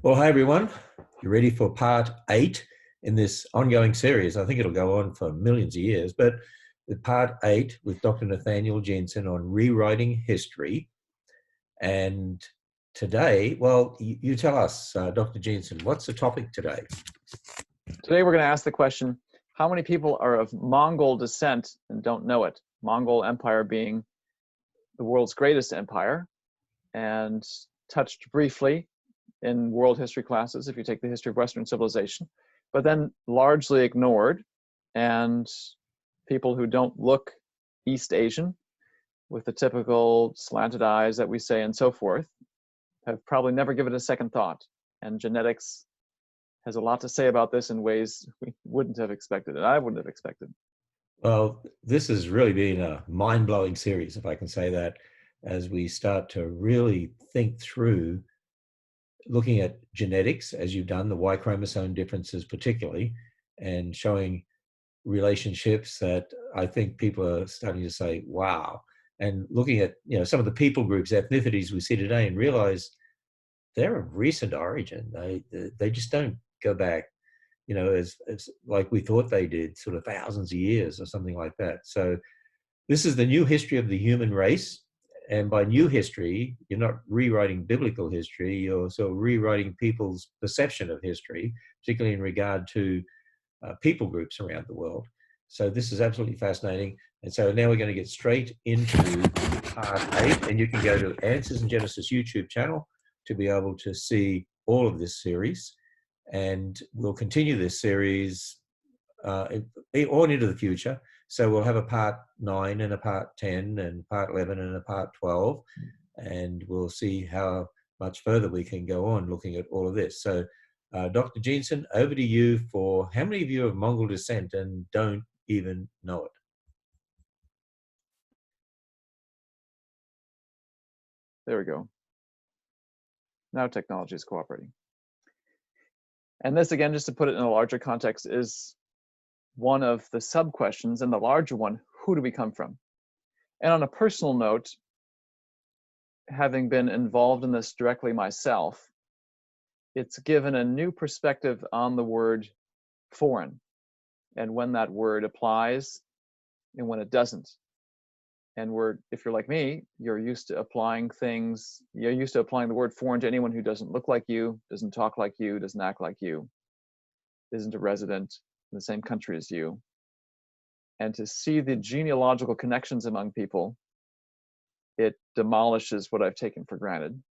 Well, hi everyone. You ready for part 8 in this ongoing series? I think it'll go on for millions of years, but with part 8 with Dr. Nathaniel Jeanson on rewriting history. And today, well, you tell us, Dr. Jeanson, what's the topic today? Today we're going to ask the question, how many people are of Mongol descent and don't know it? Mongol Empire being the world's greatest empire and touched briefly in world history classes if you take the history of Western civilization, but then largely ignored, and people who don't look East Asian with the typical slanted eyes that we say and so forth have probably never given it a second thought. And genetics has a lot to say about this in ways we wouldn't have expected, and I wouldn't have expected. Well, this has really been a mind-blowing series, if I can say that, as we start to really think through looking at genetics, as you've done, the Y chromosome differences particularly, and showing relationships that I think people are starting to say, wow, and looking at some of the people groups, ethnicities we see today, and realize they're of recent origin. They just don't go back, as like we thought they did, sort of thousands of years or something like that. So this is the new history of the human race. And by new history, you're not rewriting biblical history, you're sort of rewriting people's perception of history, particularly in regard to people groups around the world. So this is absolutely fascinating. And so now we're going to get straight into part 8, and you can go to Answers in Genesis YouTube channel to be able to see all of this series. And we'll continue this series on into the future. So we'll have a part 9 and a part 10 and part 11 and a part 12. And we'll see how much further we can go on looking at all of this. So Dr. Jeanson, over to you for how many of you have Mongol descent and don't even know it? There we go. Now technology is cooperating. And this, again, just to put it in a larger context, is one of the sub-questions, and the larger one, who do we come from? And on a personal note, having been involved in this directly myself, it's given a new perspective on the word foreign, and when that word applies and when it doesn't. And if you're like me, you're used to applying the word foreign to anyone who doesn't look like you, doesn't talk like you, doesn't act like you, isn't a resident in the same country as you. And to see the genealogical connections among people, it demolishes what I've taken for granted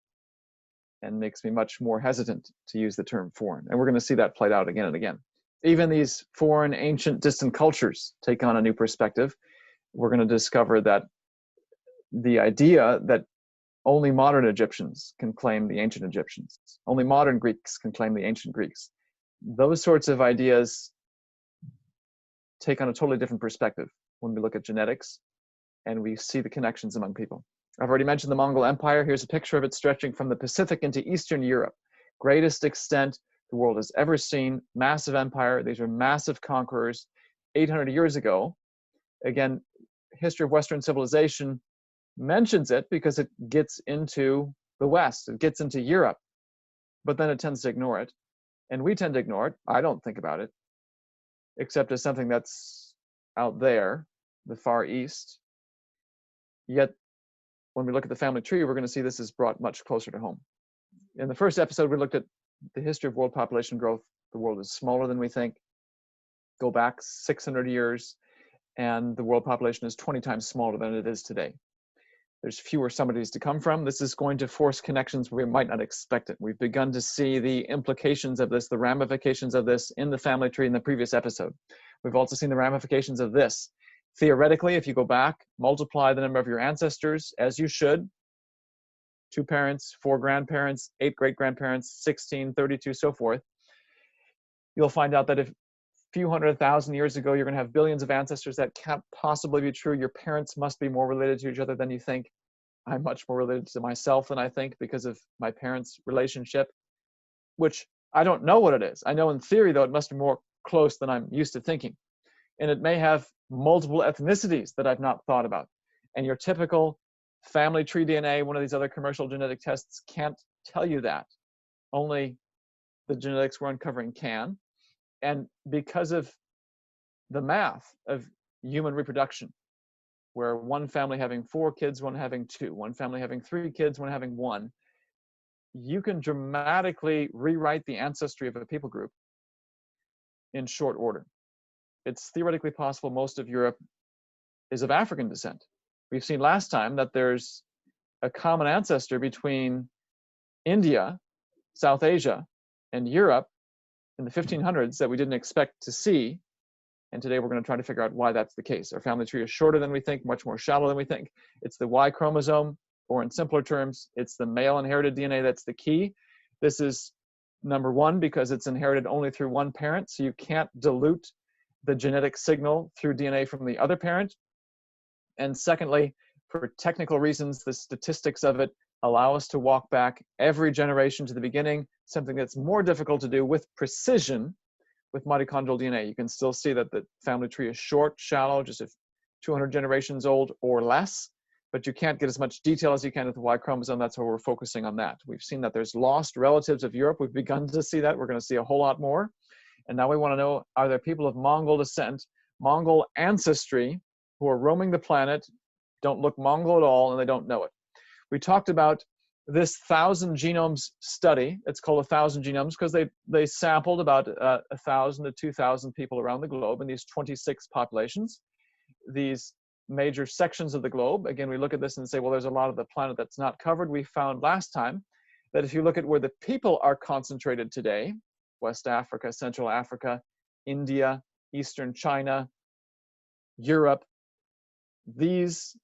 and makes me much more hesitant to use the term foreign. And we're going to see that played out again and again. Even these foreign, ancient, distant cultures take on a new perspective. We're going to discover that the idea that only modern Egyptians can claim the ancient Egyptians, only modern Greeks can claim the ancient Greeks, those sorts of ideas take on a totally different perspective when we look at genetics and we see the connections among people. I've already mentioned the Mongol Empire. Here's a picture of it stretching from the Pacific into Eastern Europe. Greatest extent the world has ever seen. Massive empire. These are massive conquerors. 800 years ago, again, history of Western civilization mentions it because it gets into the West. It gets into Europe, but then it tends to ignore it. And we tend to ignore it. I don't think about it, except as something that's out there, the Far East. Yet, when we look at the family tree, we're going to see this is brought much closer to home. In the first episode, we looked at the history of world population growth. The world is smaller than we think. Go back 600 years, and the world population is 20 times smaller than it is today. There's fewer somebodies to come from. This is going to force connections where we might not expect it. We've begun to see the implications of this, the ramifications of this in the family tree in the previous episode. We've also seen the ramifications of this. Theoretically, if you go back, multiply the number of your ancestors, as you should, 2 parents, 4 grandparents, 8 great-grandparents, 16, 32, so forth, you'll find out that if a few 100,000 years ago, you're going to have billions of ancestors. That can't possibly be true. Your parents must be more related to each other than you think. I'm much more related to myself than I think because of my parents' relationship, which I don't know what it is. I know in theory, though, it must be more close than I'm used to thinking. And it may have multiple ethnicities that I've not thought about. And your typical family tree DNA, one of these other commercial genetic tests, can't tell you that. Only the genetics we're uncovering can, and because of the math of human reproduction, where one family having 4 kids, one having 2, one family having 3 kids, one having 1, you can dramatically rewrite the ancestry of a people group in short order. It's theoretically possible most of Europe is of African descent. We've seen last time that there's a common ancestor between India, South Asia, and Europe in the 1500s that we didn't expect to see. And today we're going to try to figure out why that's the case. Our family tree is shorter than we think, much more shallow than we think. It's the Y chromosome, or in simpler terms, it's the male inherited DNA that's the key. This is number one, because it's inherited only through one parent, so you can't dilute the genetic signal through DNA from the other parent. And secondly, for technical reasons, the statistics of it allow us to walk back every generation to the beginning, something that's more difficult to do with precision with mitochondrial DNA. You can still see that the family tree is short, shallow, just 200 generations old or less, but you can't get as much detail as you can with the Y chromosome. That's why we're focusing on that. We've seen that there's lost relatives of Europe. We've begun to see that. We're going to see a whole lot more. And now we want to know, are there people of Mongol descent, Mongol ancestry, who are roaming the planet, don't look Mongol at all, and they don't know it? We talked about this 1,000 genomes study. It's called 1,000 genomes because they sampled about 1,000 to 2,000 people around the globe in these 26 populations, these major sections of the globe. Again, we look at this and say, well, there's a lot of the planet that's not covered. We found last time that if you look at where the people are concentrated today, West Africa, Central Africa, India, Eastern China, Europe, these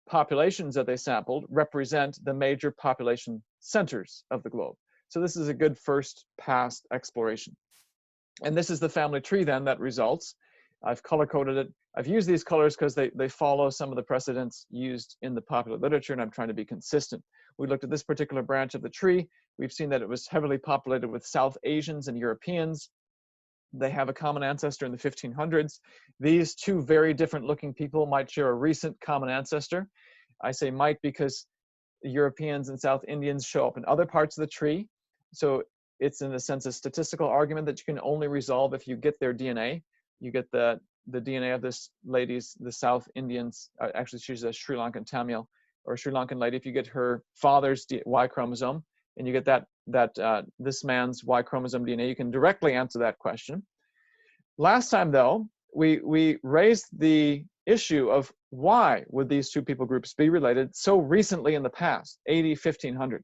populations that they sampled represent the major population centers of the globe. So this is a good first pass exploration. And this is the family tree then that results. I've color-coded it. I've used these colors because they follow some of the precedents used in the popular literature, and I'm trying to be consistent. We looked at this particular branch of the tree. We've seen that it was heavily populated with South Asians and Europeans. They have a common ancestor in the 1500s. These two very different looking people might share a recent common ancestor. I say might because Europeans and South Indians show up in other parts of the tree. So it's in a sense a statistical argument that you can only resolve if you get their DNA. You get the DNA of this lady's, the South Indians, actually she's a Sri Lankan Tamil or Sri Lankan lady. If you get her father's Y chromosome and you get this man's Y chromosome DNA, you can directly answer that question. Last time though, we raised the issue of why would these two people groups be related so recently in the past, 1500.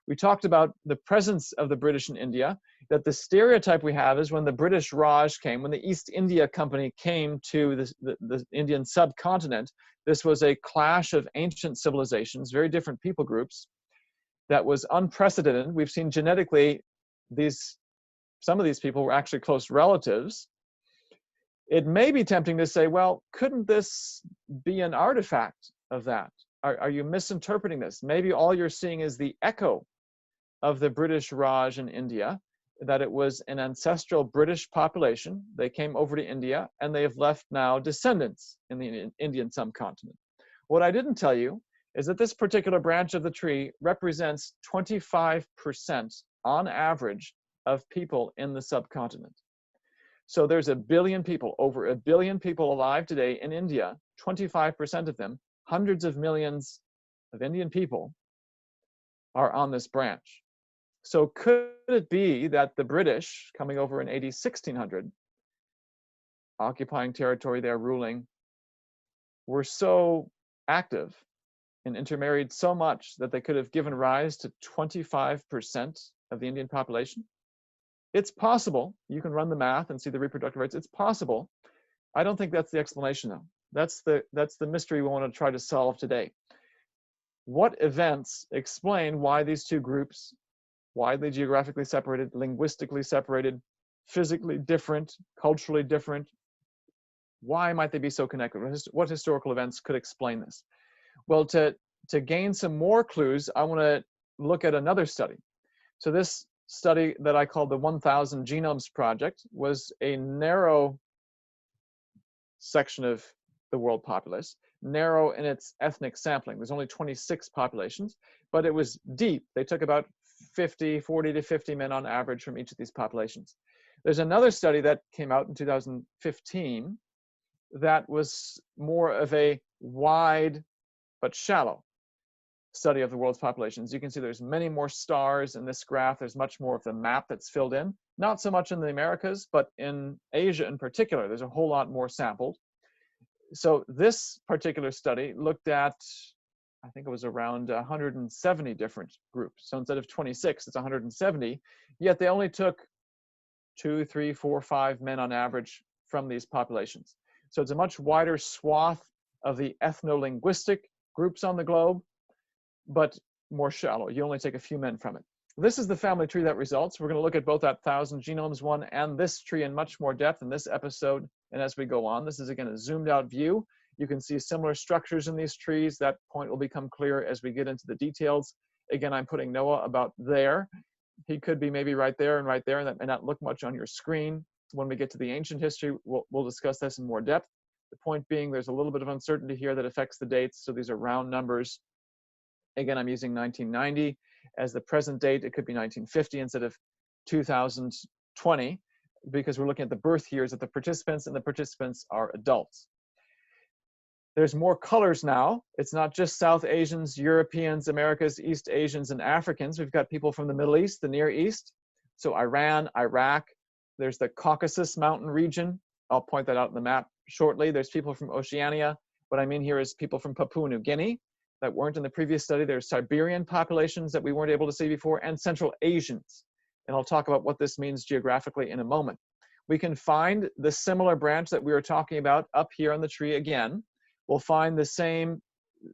We talked about the presence of the British in India, that the stereotype we have is when the British Raj came, when the East India Company came to the Indian subcontinent, this was a clash of ancient civilizations, very different people groups, that was unprecedented. We've seen genetically some of these people were actually close relatives. It may be tempting to say, well, couldn't this be an artifact of that? Are you misinterpreting this? Maybe all you're seeing is the echo of the British Raj in India, that it was an ancestral British population. They came over to India and they have left now descendants in the Indian subcontinent. What I didn't tell you is that this particular branch of the tree represents 25% on average of people in the subcontinent. So there's 1 billion people, over 1 billion people alive today in India, 25% of them, hundreds of millions of Indian people are on this branch. So could it be that the British coming over in AD 1600, occupying territory there, ruling, were so active and intermarried so much that they could have given rise to 25% of the Indian population? It's possible. You can run the math and see the reproductive rates. It's possible. I don't think that's the explanation though. That's the mystery we want to try to solve today. What events explain why these two groups, widely geographically separated, linguistically separated, physically different, culturally different, why might they be so connected? What historical events could explain this? Well, to gain some more clues, I want to look at another study. So this study that I called the 1,000 Genomes Project was a narrow section of the world populace, narrow in its ethnic sampling. There's only 26 populations, but it was deep. They took about 40 to 50 men on average from each of these populations. There's another study that came out in 2015 that was more of a wide but shallow study of the world's populations. You can see there's many more stars in this graph. There's much more of the map that's filled in. Not so much in the Americas, but in Asia in particular, there's a whole lot more sampled. So this particular study looked at, I think it was around 170 different groups. So instead of 26, it's 170, yet they only took 2, 3, 4, 5 men on average from these populations. So it's a much wider swath of the ethno-linguistic groups on the globe, but more shallow. You only take a few men from it. This is the family tree that results. We're going to look at both that 1,000 genomes one and this tree in much more depth in this episode. And as we go on, this is again a zoomed out view. You can see similar structures in these trees. That point will become clear as we get into the details. Again, I'm putting Noah about there. He could be maybe right there, and that may not look much on your screen. When we get to the ancient history, we'll discuss this in more depth. The point being, there's a little bit of uncertainty here that affects the dates. So these are round numbers. Again, I'm using 1990 as the present date. It could be 1950 instead of 2020, because we're looking at the birth years of the participants, and the participants are adults. There's more colors now. It's not just South Asians, Europeans, Americas, East Asians, and Africans. We've got people from the Middle East, the Near East. So Iran, Iraq. There's the Caucasus mountain region. I'll point that out in the map shortly. There's people from Oceania. What I mean here is people from Papua New Guinea that weren't in the previous study. There's Siberian populations that we weren't able to see before, and Central Asians. And I'll talk about what this means geographically in a moment. We can find the similar branch that we were talking about up here on the tree again. We'll find the same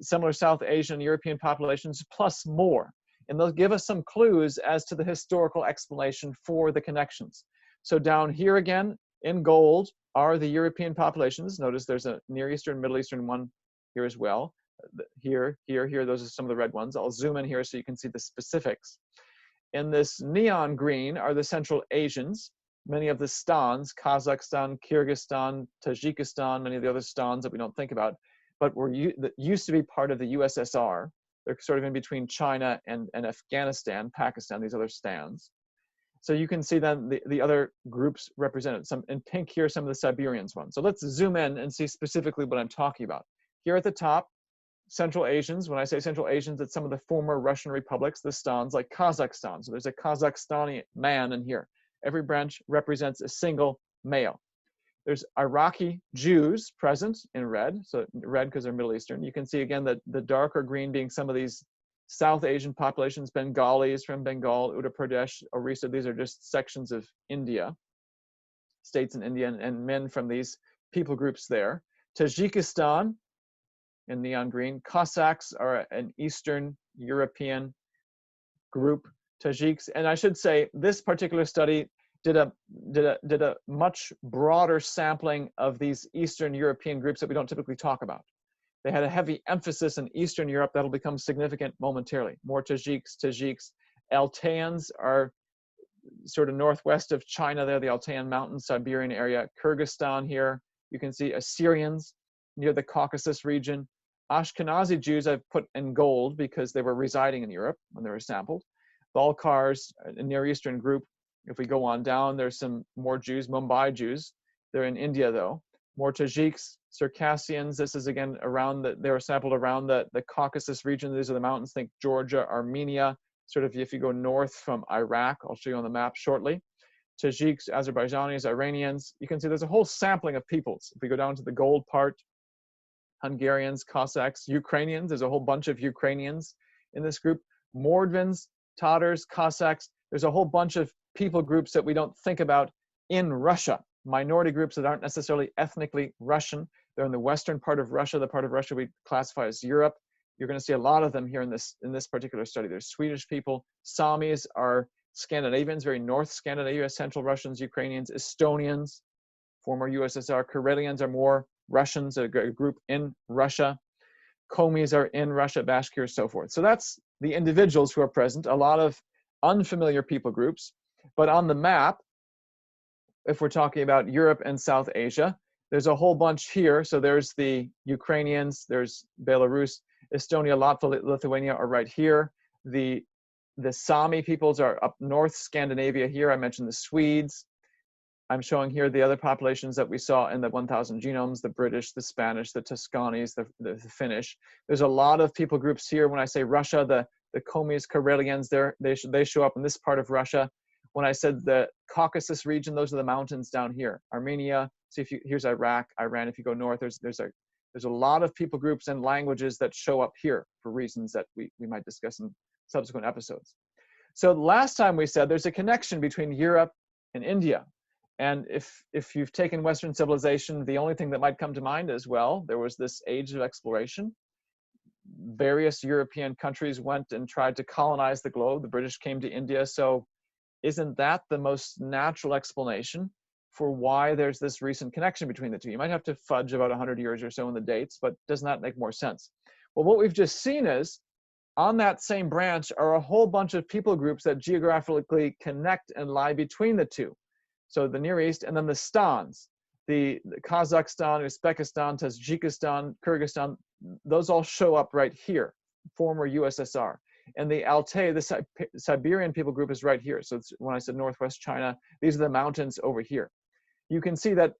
similar South Asian, European populations plus more. And they'll give us some clues as to the historical explanation for the connections. So down here again in gold are the European populations. Notice there's a Near Eastern, Middle Eastern one here as well. Here, those are some of the red ones. I'll zoom in here so you can see the specifics. In this neon green are the Central Asians, many of the stans, Kazakhstan, Kyrgyzstan, Tajikistan, many of the other stans that we don't think about, but that used to be part of the USSR. They're sort of in between China and Afghanistan, Pakistan, these other stans. So you can see then the other groups represented. Some in pink here, some of the Siberians ones. So let's zoom in and see specifically what I'm talking about. Here at the top, Central Asians. When I say Central Asians, it's some of the former Russian republics, the stans, like Kazakhstan. So there's a Kazakhstani man in here. Every branch represents a single male. There's Iraqi Jews present in red, so red because they're Middle Eastern. You can see again that the darker green being some of these South Asian populations, Bengalis from Bengal, Uttar Pradesh, Orissa. These are just sections of India, states in India, and men from these people groups there. Tajikistan in neon green. Cossacks are an Eastern European group. Tajiks, and I should say this particular study did a much broader sampling of these Eastern European groups that we don't typically talk about. They had a heavy emphasis in Eastern Europe that'll become significant momentarily. More Tajiks. Altaians are sort of northwest of China there, the Altayan Mountains, Siberian area. Kyrgyzstan here. You can see Assyrians near the Caucasus region. Ashkenazi Jews I've put in gold because they were residing in Europe when they were sampled. Balkars, a Near Eastern group. If we go on down, there's some more Jews, Mumbai Jews. They're in India though. More Tajiks, Circassians. This is again they were sampled around the Caucasus region. These are the mountains. Think Georgia, Armenia. Sort of if you go north from Iraq, I'll show you on the map shortly. Tajiks, Azerbaijanis, Iranians. You can see there's a whole sampling of peoples. If we go down to the gold part, Hungarians, Cossacks, Ukrainians. There's a whole bunch of Ukrainians in this group. Mordvins, Tatars, Cossacks. There's a whole bunch of people groups that we don't think about in Russia. Minority groups that aren't necessarily ethnically Russian. They're in the western part of Russia, the part of Russia we classify as Europe. You're going to see a lot of them here in this particular study. There's Swedish people. Samis are Scandinavians, very North Scandinavia, Central Russians, Ukrainians, Estonians, former USSR. Karelians are more Russians, a group in Russia. Komis are in Russia, Bashkirs, so forth. So that's the individuals who are present, a lot of unfamiliar people groups. But on the map, if we're talking about Europe and South Asia, there's a whole bunch here. So there's the Ukrainians, there's Belarus, Estonia, Latvia, Lithuania are right here. The The Sami peoples are up north, Scandinavia here. I mentioned the Swedes. I'm showing here the other populations that we saw in the 1,000 genomes, the British, the Spanish, the Tuscanis, the Finnish. There's a lot of people groups here. When I say Russia, the Komis, Karelians, they show up in this part of Russia. When I said the Caucasus region, those are the mountains down here. Armenia, see if you, here's Iraq, Iran. If you go north, there's a lot of people groups and languages that show up here for reasons that we might discuss in subsequent episodes. So last time we said there's a connection between Europe and India. And if you've taken Western civilization, the only thing that might come to mind is, well, there was this age of exploration. Various European countries went and tried to colonize the globe. The British came to India. So isn't that the most natural explanation for why there's this recent connection between the two? You might have to fudge about 100 years or so in the dates, but doesn't that make more sense? Well, what we've just seen is on that same branch are a whole bunch of people groups that geographically connect and lie between the two. So the Near East, and then the stans, the Kazakhstan, Uzbekistan, Tajikistan, Kyrgyzstan, those all show up right here, former USSR. And the Altai, the Siberian people group is right here. So it's, when I said Northwest China, these are the mountains over here. You can see that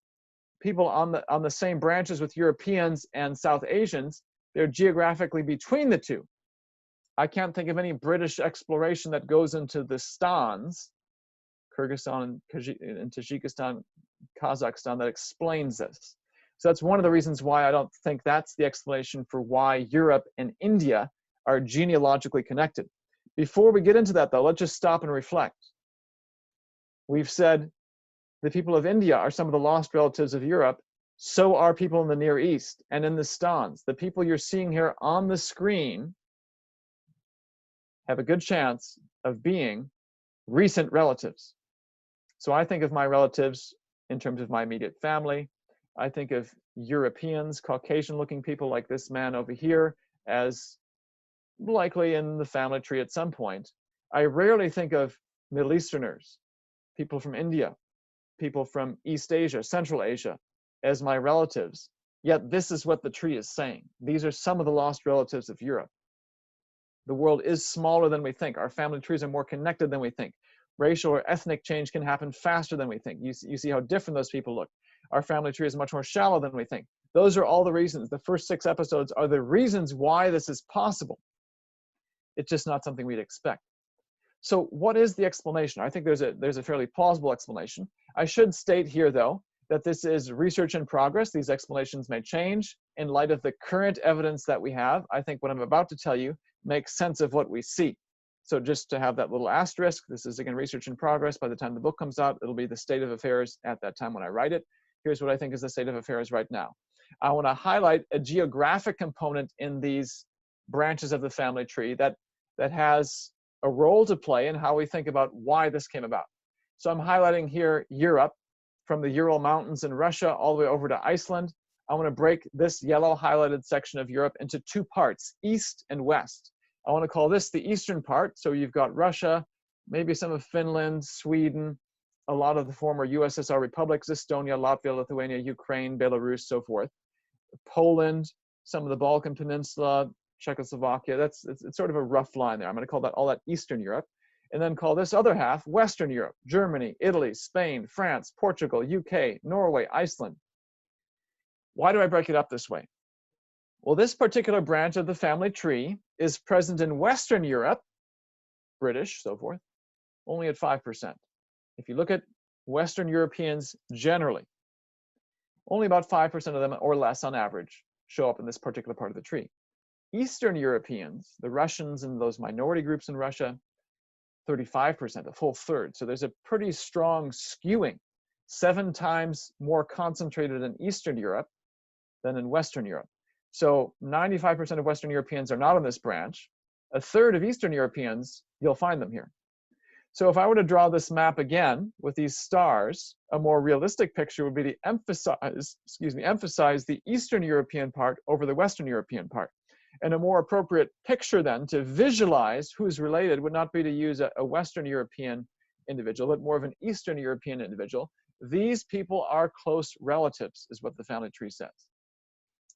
people on the same branches with Europeans and South Asians, they're geographically between the two. I can't think of any British exploration that goes into the stans, Kyrgyzstan and Tajikistan, Kazakhstan, that explains this. So that's one of the reasons why I don't think that's the explanation for why Europe and India are genealogically connected. Before we get into that, though, let's just stop and reflect. We've said the people of India are some of the lost relatives of Europe. So are people in the Near East and in the stans. The people you're seeing here on the screen have a good chance of being recent relatives. So I think of my relatives in terms of my immediate family. I think of Europeans, Caucasian-looking people like this man over here as likely in the family tree at some point. I rarely think of Middle Easterners, people from India, people from East Asia, Central Asia, as my relatives. Yet this is what the tree is saying. These are some of the lost relatives of Europe. The world is smaller than we think. Our family trees are more connected than we think. Racial or ethnic change can happen faster than we think. You see how different those people look. Our family tree is much more shallow than we think. Those are all the reasons. The first 6 episodes are the reasons why this is possible. It's just not something we'd expect. So what is the explanation? I think there's a fairly plausible explanation. I should state here, though, that this is research in progress. These explanations may change in light of the current evidence that we have. I think what I'm about to tell you makes sense of what we see. So just to have that little asterisk, this is, again, research in progress. By the time the book comes out, it'll be the state of affairs at that time when I write it. Here's what I think is the state of affairs right now. I want to highlight a geographic component in these branches of the family tree that has a role to play in how we think about why this came about. So I'm highlighting here Europe, from the Ural Mountains in Russia all the way over to Iceland. I want to break this yellow highlighted section of Europe into 2 parts, east and west. I want to call this the eastern part. So you've got Russia, maybe some of Finland, Sweden, a lot of the former USSR republics, Estonia, Latvia, Lithuania, Ukraine, Belarus, so forth. Poland, some of the Balkan Peninsula, Czechoslovakia. It's sort of a rough line there. I'm going to call that all that Eastern Europe. And then call this other half Western Europe, Germany, Italy, Spain, France, Portugal, UK, Norway, Iceland. Why do I break it up this way? Well, this particular branch of the family tree is present in Western Europe, British, so forth, only at 5%. If you look at Western Europeans generally, only about 5% of them or less on average show up in this particular part of the tree. Eastern Europeans, the Russians and those minority groups in Russia, 35%, a full third. So there's a pretty strong skewing, 7 times more concentrated in Eastern Europe than in Western Europe. So 95% of Western Europeans are not on this branch. A third of Eastern Europeans, you'll find them here. So if I were to draw this map again with these stars, a more realistic picture would be to emphasize the Eastern European part over the Western European part. And a more appropriate picture then to visualize who's related would not be to use a Western European individual, but more of an Eastern European individual. These people are close relatives, is what the family tree says.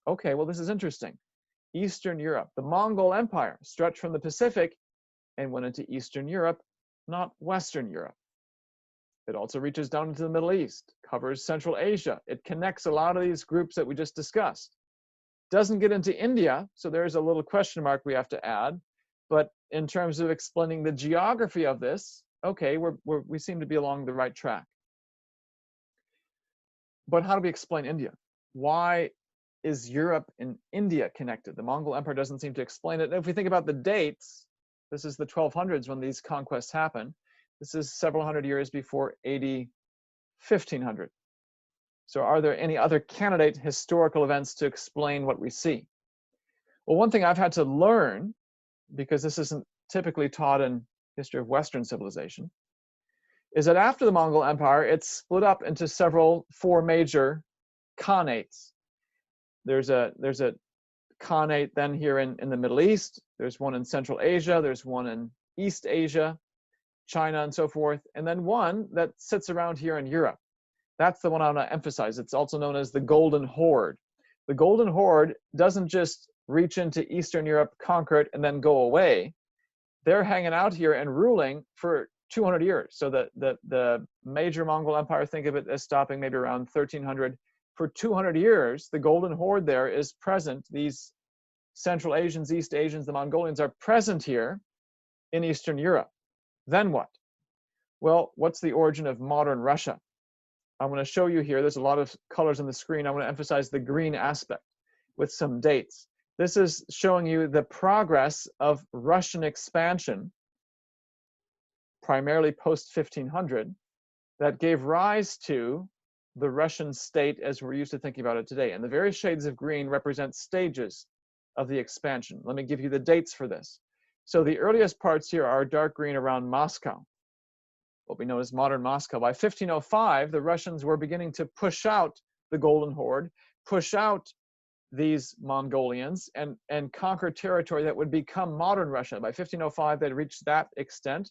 Okay, well, this is interesting. Eastern Europe, the Mongol Empire stretched from the Pacific and went into Eastern Europe, not Western Europe. It also reaches down into the Middle East, covers Central Asia. It connects a lot of these groups that we just discussed. Doesn't get into India, so there's a little question mark we have to add. But in terms of explaining the geography of this, okay, we seem to be along the right track. But how do we explain India? Why is Europe and India connected? The Mongol Empire doesn't seem to explain it. And if we think about the dates, this is the 1200s when these conquests happen. This is several hundred years before AD 1500. So are there any other candidate historical events to explain what we see? Well, one thing I've had to learn, because this isn't typically taught in history of Western civilization, is that after the Mongol Empire, it's split up into four major khanates. There's a khanate then here in the Middle East. There's one in Central Asia. There's one in East Asia, China, and so forth. And then one that sits around here in Europe. That's the one I want to emphasize. It's also known as the Golden Horde. The Golden Horde doesn't just reach into Eastern Europe, conquer it, and then go away. They're hanging out here and ruling for 200 years. So the major Mongol Empire, think of it as stopping maybe around 1300. For 200 years, the Golden Horde there is present. These Central Asians, East Asians, the Mongolians are present here in Eastern Europe. Then what? Well, what's the origin of modern Russia? I'm going to show you here. There's a lot of colors on the screen. I want to emphasize the green aspect with some dates. This is showing you the progress of Russian expansion, primarily post-1500, that gave rise to the Russian state as we're used to thinking about it today. And the various shades of green represent stages of the expansion. Let me give you the dates for this. So the earliest parts here are dark green around Moscow, what we know as modern Moscow. By 1505, the Russians were beginning to push out the Golden Horde, push out these Mongolians, and conquer territory that would become modern Russia. By 1505, they'd reached that extent,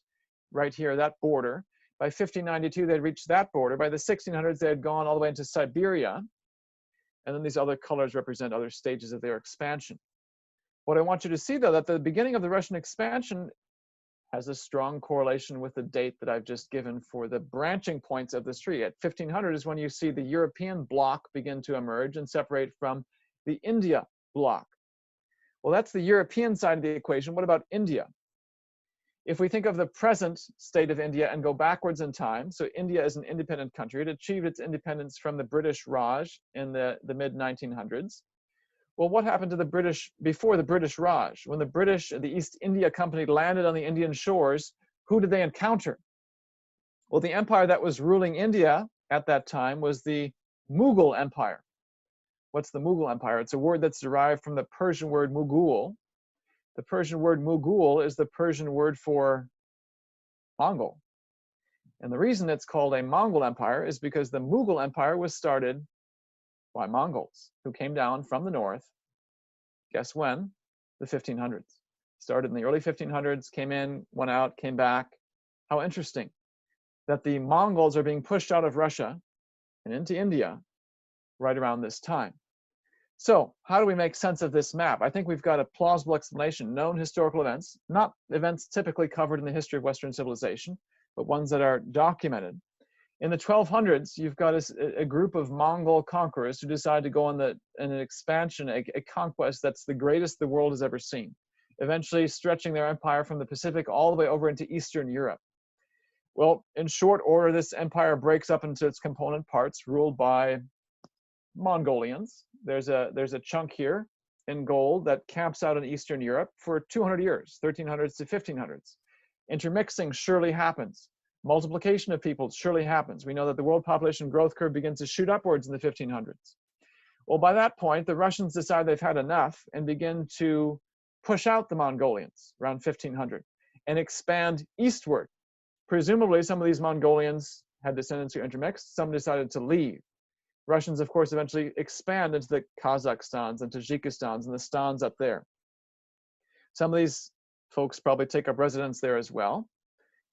right here, that border. By 1592, they'd reached that border. By the 1600s, they had gone all the way into Siberia. And then these other colors represent other stages of their expansion. What I want you to see, though, that the beginning of the Russian expansion has a strong correlation with the date that I've just given for the branching points of this tree. At 1500 is when you see the European bloc begin to emerge and separate from the India bloc. Well, that's the European side of the equation. What about India? If we think of the present state of India and go backwards in time, so India is an independent country. It achieved its independence from the British Raj in the mid-1900s. Well, what happened to the British before the British Raj? When the East India Company landed on the Indian shores, who did they encounter? Well, the empire that was ruling India at that time was the Mughal Empire. What's the Mughal Empire? It's a word that's derived from the Persian word Mughul. The Persian word Mughul is the Persian word for Mongol. And the reason it's called a Mongol Empire is because the Mughal Empire was started by Mongols who came down from the north. Guess when? The 1500s. Started in the early 1500s, came in, went out, came back. How interesting that the Mongols are being pushed out of Russia and into India right around this time. So how do we make sense of this map? I think we've got a plausible explanation, known historical events, not events typically covered in the history of Western civilization, but ones that are documented. In the 1200s, you've got a group of Mongol conquerors who decide to go on an expansion, a conquest that's the greatest the world has ever seen, eventually stretching their empire from the Pacific all the way over into Eastern Europe. Well, in short order, this empire breaks up into its component parts, ruled by Mongolians. There's a chunk here in gold that camps out in Eastern Europe for 200 years, 1300s to 1500s. Intermixing surely happens. Multiplication of people surely happens. We know that the world population growth curve begins to shoot upwards in the 1500s. Well, by that point, the Russians decide they've had enough and begin to push out the Mongolians around 1500 and expand eastward. Presumably, some of these Mongolians had descendants who intermixed. Some decided to leave. Russians, of course, eventually expand into the Kazakhstans and Tajikistans and the stans up there. Some of these folks probably take up residence there as well,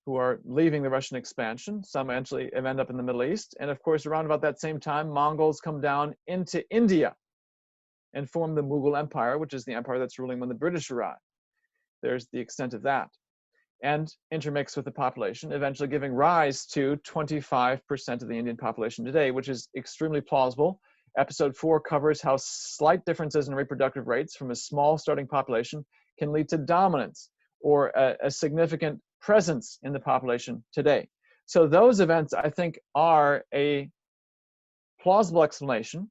who are leaving the Russian expansion. Some eventually end up in the Middle East. And of course, around about that same time, Mongols come down into India and form the Mughal Empire, which is the empire that's ruling when the British arrive. There's the extent of that. and intermix with the population, eventually giving rise to 25% of the Indian population today, which is extremely plausible. Episode 4 covers how slight differences in reproductive rates from a small starting population can lead to dominance or a significant presence in the population today. So those events, I think, are a plausible explanation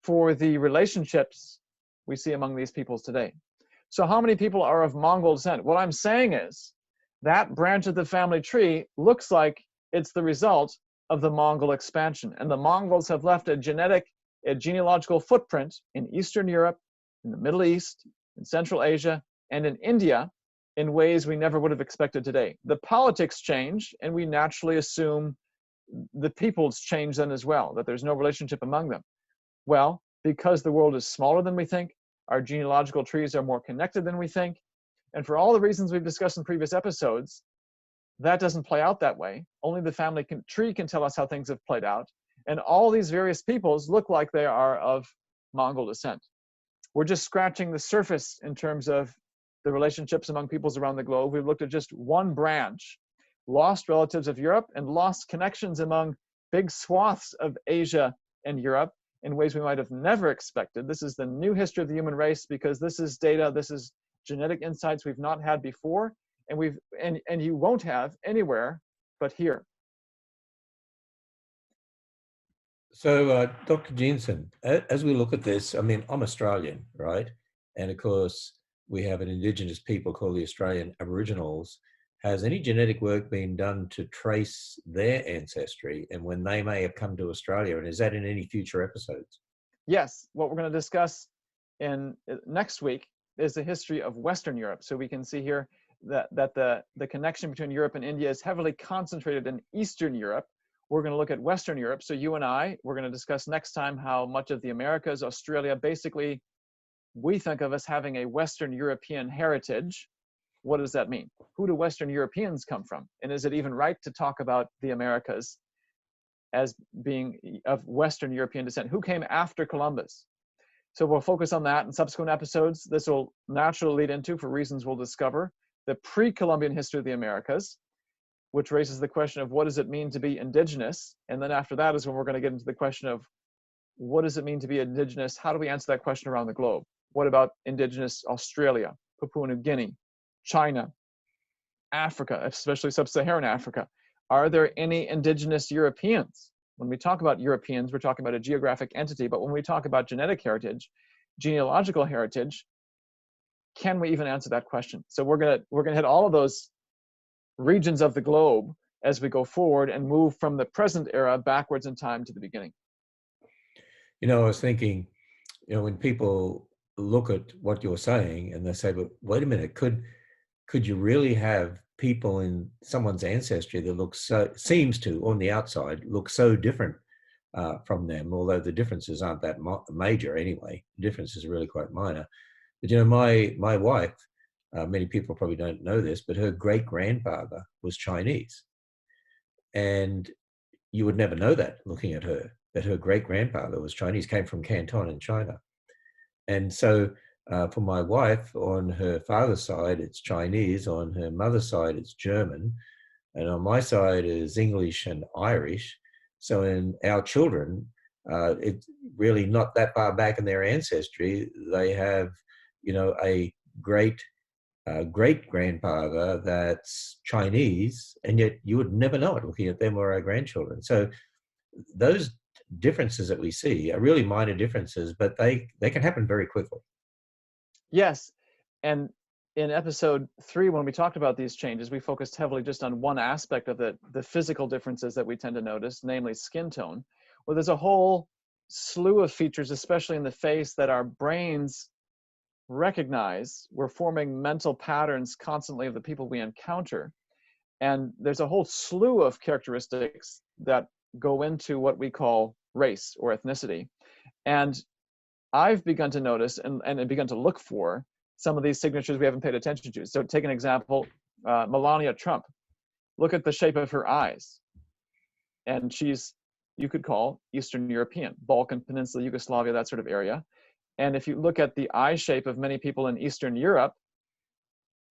for the relationships we see among these peoples today. So how many people are of Mongol descent? What I'm saying is that branch of the family tree looks like it's the result of the Mongol expansion. And the Mongols have left a genealogical footprint in Eastern Europe, in the Middle East, in Central Asia, and in India in ways we never would have expected today. The politics change, and we naturally assume the peoples change then as well, that there's no relationship among them. Well, because the world is smaller than we think, our genealogical trees are more connected than we think, and for all the reasons we've discussed in previous episodes, that doesn't play out that way. Only the family tree can tell us how things have played out, and all these various peoples look like they are of Mongol descent. We're just scratching the surface in terms of the relationships among peoples around the globe. We've looked at just one branch, lost relatives of Europe and lost connections among big swaths of Asia and Europe in ways we might have never expected. This is the new history of the human race because this is data, this is genetic insights we've not had before, and you won't have anywhere but here. So, Dr. Jeanson, as we look at this, I mean, I'm Australian, right? And of course, we have an Indigenous people called the Australian Aboriginals. Has any genetic work been done to trace their ancestry and when they may have come to Australia? And is that in any future episodes? Yes, what we're going to discuss in next week is the history of Western Europe. So we can see here that the connection between Europe and India is heavily concentrated in Eastern Europe. We're going to look at Western Europe. So you and I, we're going to discuss next time how much of the Americas, Australia, basically we think of as having a Western European heritage. What does that mean? Who do Western Europeans come from? And is it even right to talk about the Americas as being of Western European descent? Who came after Columbus? So we'll focus on that in subsequent episodes. This will naturally lead into, for reasons we'll discover, the pre-Columbian history of the Americas, which raises the question of what does it mean to be indigenous? And then after that is when we're going to get into the question of what does it mean to be indigenous? How do we answer that question around the globe? What about indigenous Australia, Papua New Guinea, China, Africa, especially sub-Saharan Africa? Are there any indigenous Europeans? When we talk about Europeans, we're talking about a geographic entity, but when we talk about genetic heritage, genealogical heritage, can we even answer that question? So we're gonna hit all of those regions of the globe as we go forward and move from the present era backwards in time to the beginning. You know, I was thinking, you know, when people look at what you're saying and they say, but wait a minute, could you really have people in someone's ancestry that seems to, on the outside, look so different from them, although the differences aren't that major anyway. The difference is really quite minor. But, you know, my wife, many people probably don't know this, but her great-grandfather was Chinese. And you would never know that looking at her, that her great-grandfather was Chinese, came from Canton in China. And so for my wife, on her father's side, it's Chinese. On her mother's side, it's German. And on my side is English and Irish. So in our children, it's really not that far back in their ancestry. They have, you know, a great-grandfather that's Chinese, and yet you would never know it looking at them or our grandchildren. So those differences that we see are really minor differences, but they can happen very quickly. Yes, and in episode 3, when we talked about these changes, we focused heavily just on one aspect of the physical differences that we tend to notice, namely skin tone. Well, there's a whole slew of features, especially in the face, that our brains recognize. We're forming mental patterns constantly of the people we encounter. And there's a whole slew of characteristics that go into what we call race or ethnicity. And I've begun to notice and begun to look for some of these signatures we haven't paid attention to. So take an example, Melania Trump. Look at the shape of her eyes. And she's, you could call Eastern European, Balkan Peninsula, Yugoslavia, that sort of area. And if you look at the eye shape of many people in Eastern Europe,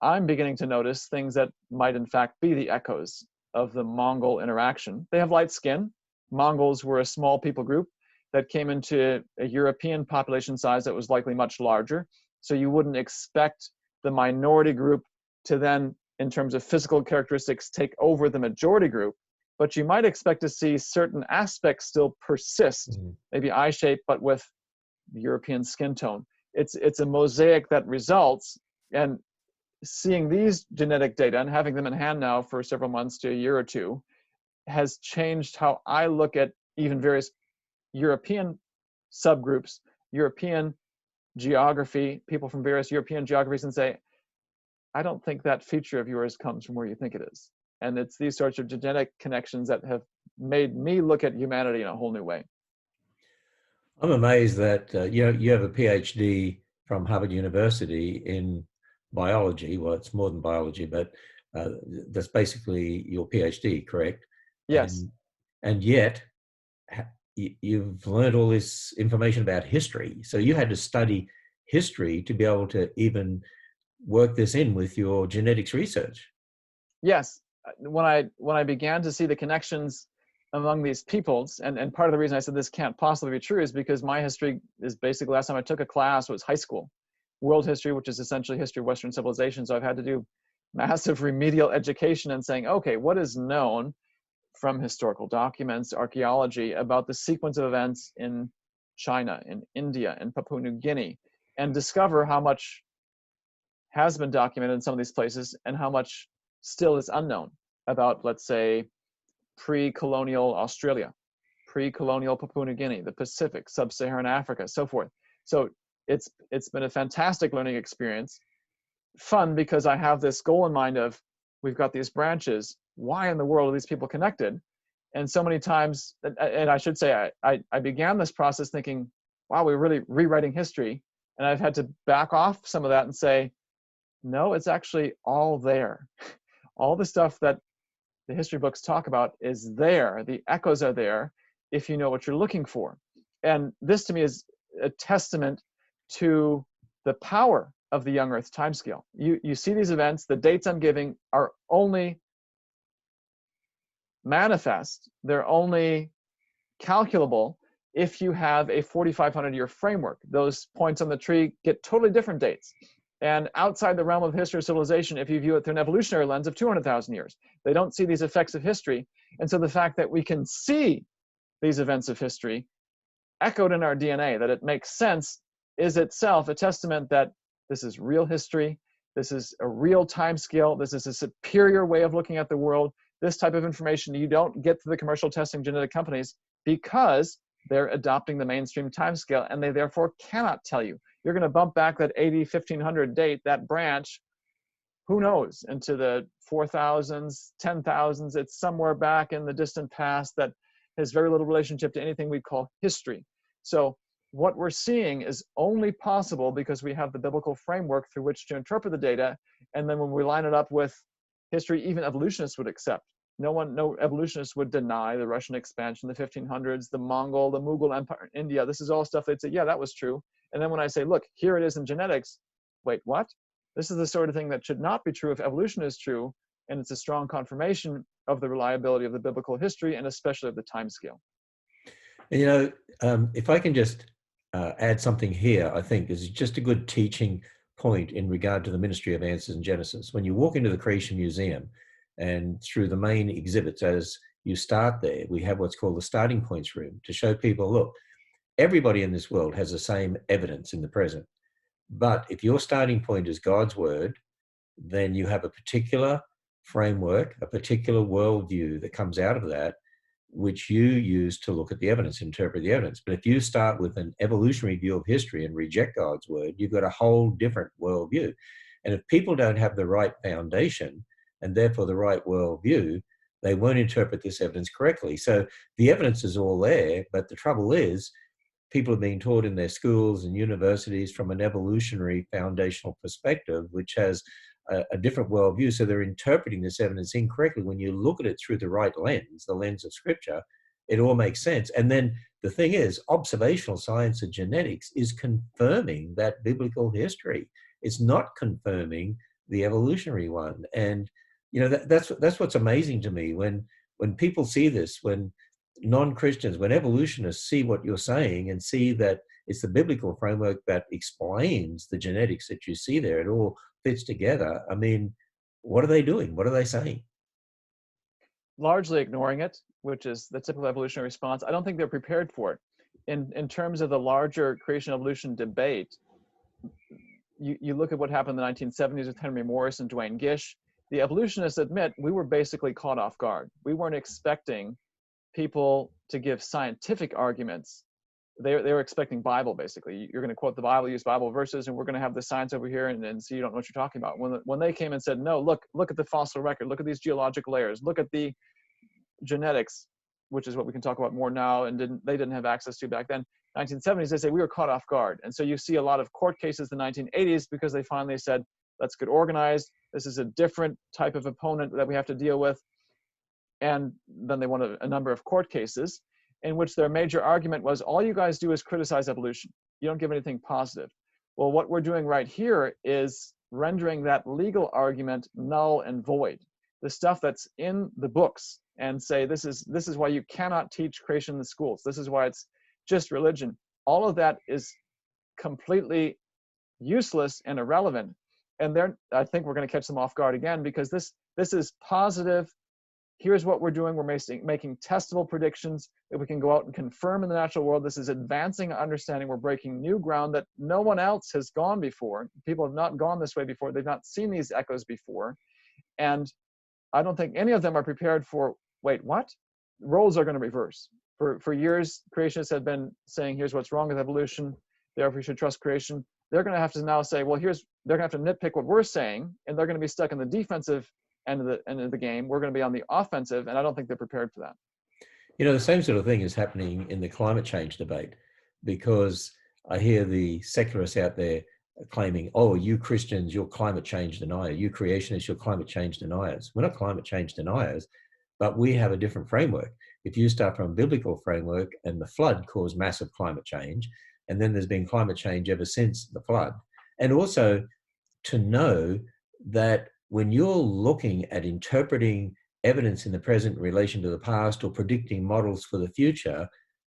I'm beginning to notice things that might in fact be the echoes of the Mongol interaction. They have light skin. Mongols were a small people group that came into a European population size that was likely much larger. So you wouldn't expect the minority group to then, in terms of physical characteristics, take over the majority group, but you might expect to see certain aspects still persist, maybe eye shape, but with European skin tone. It's a mosaic that results, and seeing these genetic data and having them in hand now for several months to a year or two has changed how I look at even various European subgroups, European geography, people from various European geographies, and say, I don't think that feature of yours comes from where you think it is. And it's these sorts of genetic connections that have made me look at humanity in a whole new way. I'm amazed that you have a PhD from Harvard University in biology. Well, it's more than biology, but that's basically your PhD, correct? Yes. And yet you've learned all this information about history. So you had to study history to be able to even work this in with your genetics research. Yes. When I began to see the connections among these peoples, and part of the reason I said this can't possibly be true is because my history is basically, last time I took a class was high school. World history, which is essentially history of Western civilization. So I've had to do massive remedial education and saying, okay, what is known from historical documents, archaeology, about the sequence of events in China, in India, in Papua New Guinea, and discover how much has been documented in some of these places and how much still is unknown about, let's say, pre-colonial Australia, pre-colonial Papua New Guinea, the Pacific, sub-Saharan Africa, so forth. So it's been a fantastic learning experience. Fun because I have this goal in mind of, we've got these branches, why in the world are these people connected? And so many times, and I should say, I began this process thinking, wow, we're really rewriting history. And I've had to back off some of that and say, no, it's actually all there. All the stuff that the history books talk about is there. The echoes are there if you know what you're looking for. And this to me is a testament to the power of the young Earth timescale. You see these events, the dates I'm giving are only manifest, they're only calculable if you have a 4,500 year framework. Those points on the tree get totally different dates. And outside the realm of history or civilization, if you view it through an evolutionary lens of 200,000 years, they don't see these effects of history. And so the fact that we can see these events of history echoed in our DNA, that it makes sense, is itself a testament that this is real history. This is a real time scale. This is a superior way of looking at the world. This type of information you don't get through the commercial testing genetic companies because they're adopting the mainstream timescale, and they therefore cannot tell you. You're going to bump back that 1500 date, that branch, who knows, into the 4000s, 10,000s. It's somewhere back in the distant past that has very little relationship to anything we call history. So what we're seeing is only possible because we have the biblical framework through which to interpret the data. And then when we line it up with history, even evolutionists would accept. No evolutionists would deny the Russian expansion, the 1500s, the Mongol, the Mughal Empire in India. This is all stuff they'd say, yeah, that was true. And then when I say, look, here it is in genetics, wait, what? This is the sort of thing that should not be true if evolution is true. And it's a strong confirmation of the reliability of the biblical history and especially of the time scale. And, if I can just add something here, I think is just a good teaching point in regard to the Ministry of Answers and Genesis. When you walk into the Creation Museum and through the main exhibits, as you start there, we have what's called the starting points room to show people, look, everybody in this world has the same evidence in the present. But if your starting point is God's word, then you have a particular framework, a particular worldview that comes out of that, which you use to look at the evidence, interpret the evidence. But if you start with an evolutionary view of history and reject God's word, you've got a whole different worldview. And if people don't have the right foundation and therefore the right worldview, they won't interpret this evidence correctly. So the evidence is all there, but the trouble is people are being taught in their schools and universities from an evolutionary foundational perspective, which has a different worldview. So they're interpreting this evidence incorrectly. When you look at it through the right lens, the lens of scripture, it all makes sense. And then the thing is, observational science of genetics is confirming that biblical history. It's not confirming the evolutionary one. And that's what's amazing to me when people see this, when non-Christians, when evolutionists see what you're saying and see that it's the biblical framework that explains the genetics that you see there. It all fits together. I mean, what are they doing? What are they saying? Largely ignoring it, which is the typical evolutionary response. I don't think they're prepared for it. In terms of the larger creation evolution debate, you look at what happened in the 1970s with Henry Morris and Duane Gish. The evolutionists admit we were basically caught off guard. We weren't expecting people to give scientific arguments. They were expecting Bible, basically. You're going to quote the Bible, use Bible verses, and we're going to have the science over here, and so you don't know what you're talking about. When they came and said, no, look at the fossil record, look at these geologic layers, look at the genetics, which is what we can talk about more now, and they didn't have access to back then. 1970s, they say we were caught off guard. And so you see a lot of court cases in the 1980s because they finally said, let's get organized. This is a different type of opponent that we have to deal with. And then they won a number of court cases in which their major argument was, all you guys do is criticize evolution. You don't give anything positive. Well, what we're doing right here is rendering that legal argument null and void. The stuff that's in the books, and say, this is why you cannot teach creation in the schools. This is why it's just religion. All of that is completely useless and irrelevant. And I think we're going to catch them off guard again, because this is positive. Here's what we're doing. We're making testable predictions that we can go out and confirm in the natural world. This is advancing understanding. We're breaking new ground that no one else has gone before. People have not gone this way before. They've not seen these echoes before. And I don't think any of them are prepared for, wait, what? Roles are going to reverse. For years, creationists have been saying, here's what's wrong with evolution, therefore we should trust creation. They're going to have to now say, well, they're going to have to nitpick what we're saying, and they're going to be stuck in the defensive end of the game. We're going to be on the offensive, and I don't think they're prepared for that. The same sort of thing is happening in the climate change debate, because I hear the secularists out there claiming, oh, you Christians, you're climate change deniers, you creationists, you're climate change deniers. We're not climate change deniers, but we have a different framework. If you start from a biblical framework, and the flood caused massive climate change, and then there's been climate change ever since the flood. And also to know that when you're looking at interpreting evidence in the present in relation to the past, or predicting models for the future,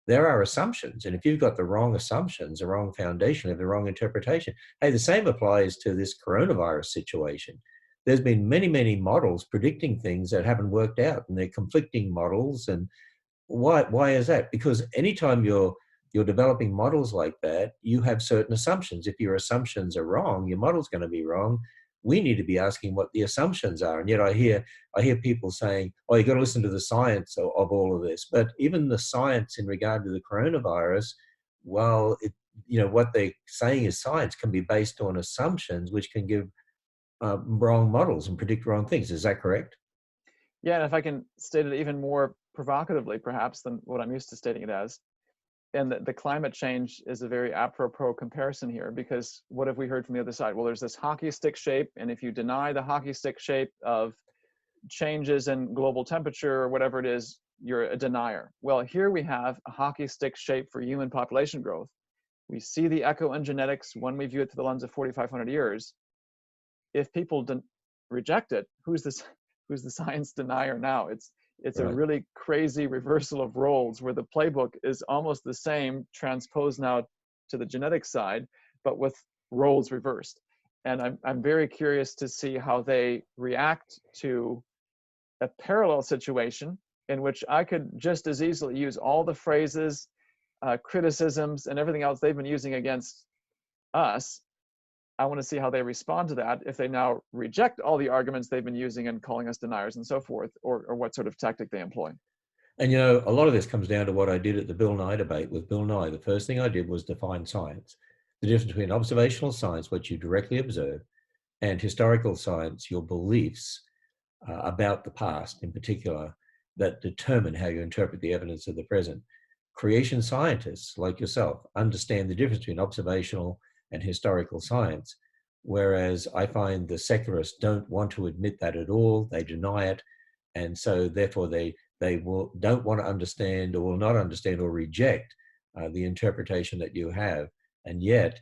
there are assumptions. And if you've got the wrong assumptions, the wrong foundation, or the wrong interpretation, hey, the same applies to this coronavirus situation. There's been many, many models predicting things that haven't worked out, and they're conflicting models. And why is that? Because anytime you're developing models like that, you have certain assumptions. If your assumptions are wrong, your model's going to be wrong. We need to be asking what the assumptions are. And yet I hear people saying, oh, you got to listen to the science of all of this. But even the science in regard to the coronavirus, well, what they're saying is science can be based on assumptions, which can give wrong models and predict wrong things. Is that correct? Yeah, and if I can state it even more provocatively, perhaps, than what I'm used to stating it as, and the climate change is a very apropos comparison here, because what have we heard from the other side? Well, there's this hockey stick shape, and if you deny the hockey stick shape of changes in global temperature or whatever it is, you're a denier. Well, here we have a hockey stick shape for human population growth. We see the echo in genetics when we view it through the lens of 4,500 years. If people reject it, who's the science denier now? It's right. A really crazy reversal of roles, where the playbook is almost the same, transposed now to the genetic side, but with roles reversed. And I'm very curious to see how they react to a parallel situation in which I could just as easily use all the phrases, criticisms, and everything else they've been using against us. I want to see how they respond to that, if they now reject all the arguments they've been using and calling us deniers and so forth, or what sort of tactic they employ. And a lot of this comes down to what I did at the Bill Nye debate with Bill Nye. The first thing I did was define science. The difference between observational science, what you directly observe, and historical science, your beliefs about the past in particular, that determine how you interpret the evidence of the present. Creation scientists like yourself understand the difference between observational and historical science, whereas I find the secularists don't want to admit that at all. They deny it, and so therefore they don't want to understand, or will not understand, or reject the interpretation that you have. And yet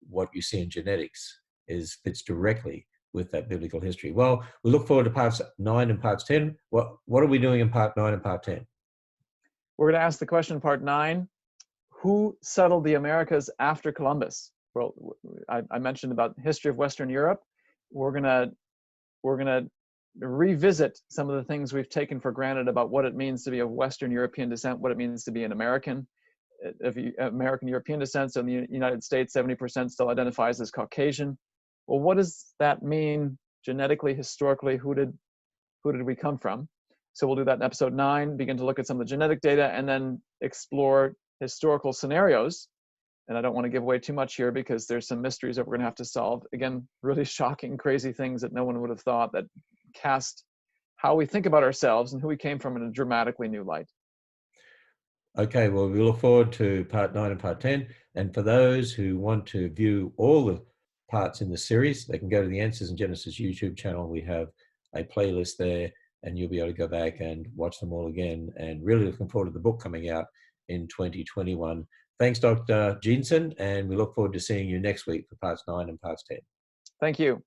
what you see in genetics fits directly with that biblical history. Well, we look forward to parts 9 and parts 10. What are we doing in part 9 and part 10? We're going to ask the question in part 9, who settled the Americas after Columbus? Well, I mentioned about the history of Western Europe. We're gonna revisit some of the things we've taken for granted about what it means to be of Western European descent, what it means to be an American, of American European descent. So in the United States, 70% still identifies as Caucasian. Well, what does that mean genetically, historically? Who did we come from? So we'll do that in episode 9, begin to look at some of the genetic data, and then explore historical scenarios. And I don't want to give away too much here because there's some mysteries that we're going to have to solve. Again, really shocking, crazy things that no one would have thought, that cast how we think about ourselves and who we came from in a dramatically new light. Okay, well, we look forward to part 9 and part 10. And for those who want to view all the parts in the series, they can go to the Answers in Genesis YouTube channel. We have a playlist there, and you'll be able to go back and watch them all again. And really looking forward to the book coming out in 2021. Thanks, Dr. Jeanson, and we look forward to seeing you next week for parts 9 and parts 10. Thank you.